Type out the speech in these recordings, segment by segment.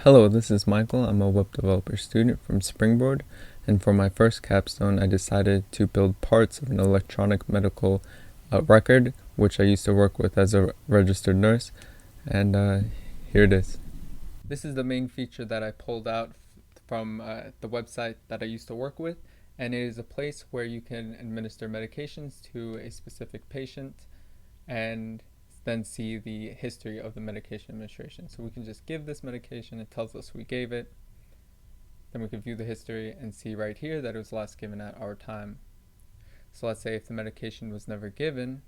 Hello, this is Michael. I'm a web developer student from Springboard, and for my first capstone, I decided to build parts of an electronic medical record, which I used to work with as a registered nurse, and here it is. This is the main feature that I pulled out from the website that I used to work with, and it is a place where you can administer medications to a specific patient and then see the history of the medication administration. So we can just give this medication, it tells us we gave it, then we can view the history and see right here that it was last given at our time. So let's say if the medication was never given,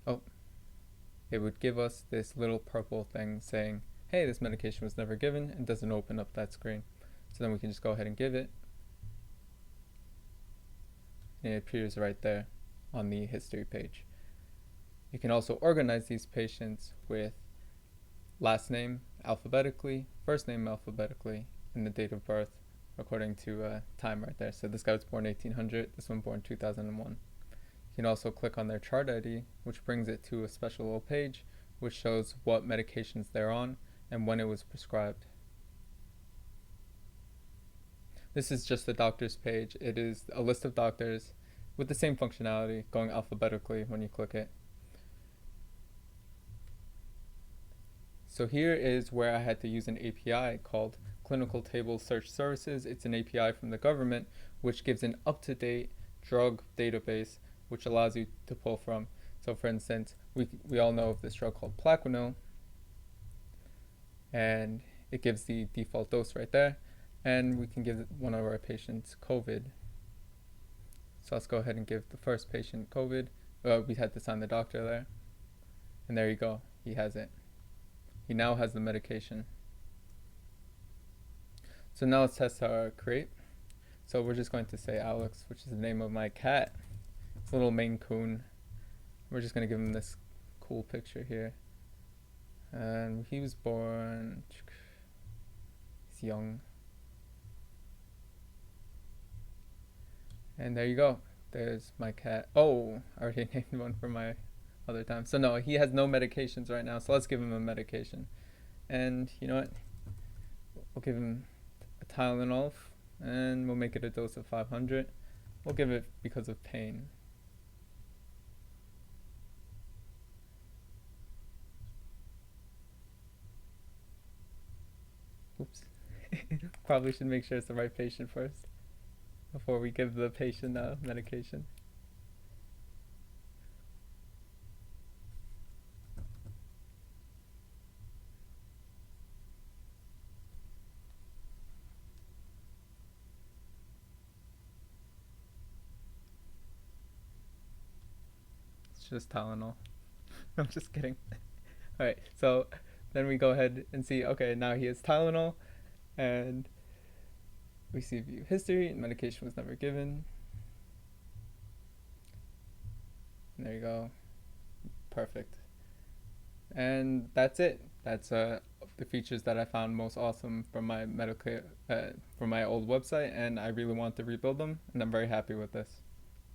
it would give us this little purple thing saying, hey, this medication was never given, and doesn't open up that screen. So then we can just go ahead and give it, and it appears right there on the history page. You can also organize these patients with last name alphabetically, first name alphabetically, and the date of birth according to time right there. So this guy was born 1800, this one born 2001. You can also click on their chart ID, which brings it to a special little page which shows what medications they're on and when it was prescribed. This is just the doctor's page. It is a list of doctors with the same functionality, going alphabetically when you click it. So here is where I had to use an API called Clinical Table Search Services. It's an API from the government which gives an up-to-date drug database which allows you to pull from. So for instance, we all know of this drug called Plaquenil, and it gives the default dose right there, and we can give one of our patients COVID. So let's go ahead and give the first patient COVID. We had to sign the doctor there, and there you go, he has it. He now has the medication. So now let's test our create. So we're just going to say Alex, which is the name of my cat. It's a little Maine Coon. We're just going to give him this cool picture here. And he was born, he's young. And there you go. There's my cat. Oh, I already named one for my other time. So no, he has no medications right now. So let's give him a medication. And you know what? We'll give him a Tylenol, and we'll make it a dose of 500. We'll give it because of pain. Oops. Probably should make sure it's the right patient first before we give the patient medication. It's just Tylenol. I'm just kidding. Alright, so then we go ahead and see, okay, now he has Tylenol, and we see view history, medication was never given. And there you go. Perfect. And that's it. That's the features that I found most awesome from my from my old website, and I really want to rebuild them, and I'm very happy with this.